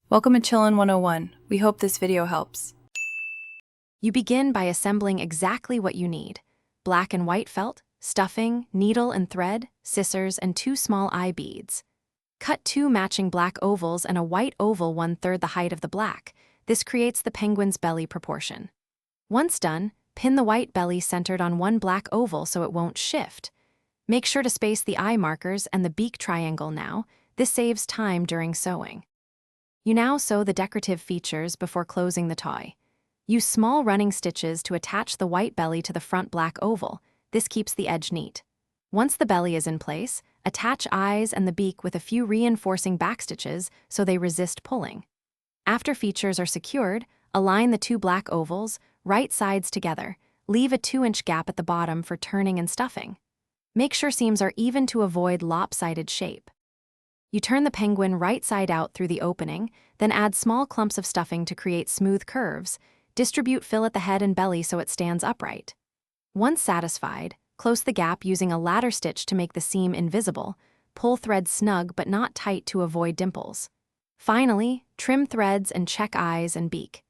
Welcome to Chillin' 101. We hope this video helps. You begin by assembling exactly what you need: black and white felt, stuffing, needle and thread, scissors, and 2 small eye beads. Cut 2 matching black ovals and a white oval 1/3 the height of the black. This creates the penguin's belly proportion. Once done, pin the white belly centered on one black oval so it won't shift. Make sure to space the eye markers and the beak triangle now. This saves time during sewing. You now sew the decorative features before closing the toy. Use small running stitches to attach the white belly to the front black oval. This keeps the edge neat. Once the belly is in place, attach eyes and the beak with a few reinforcing backstitches so they resist pulling. After features are secured, align the 2 black ovals, right sides together. Leave a 2-inch gap at the bottom for turning and stuffing. Make sure seams are even to avoid lopsided shape. You turn the penguin right side out through the opening, then add small clumps of stuffing to create smooth curves. Distribute fill at the head and belly so it stands upright. Once satisfied, close the gap using a ladder stitch to make the seam invisible. Pull thread snug but not tight to avoid dimples. Finally, trim threads and check eyes and beak.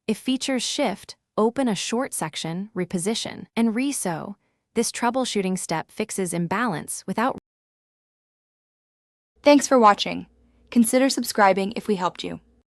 If features shift, open a short section, reposition, and re-sew. This troubleshooting step fixes imbalance without. Thanks for watching. Consider subscribing if we helped you.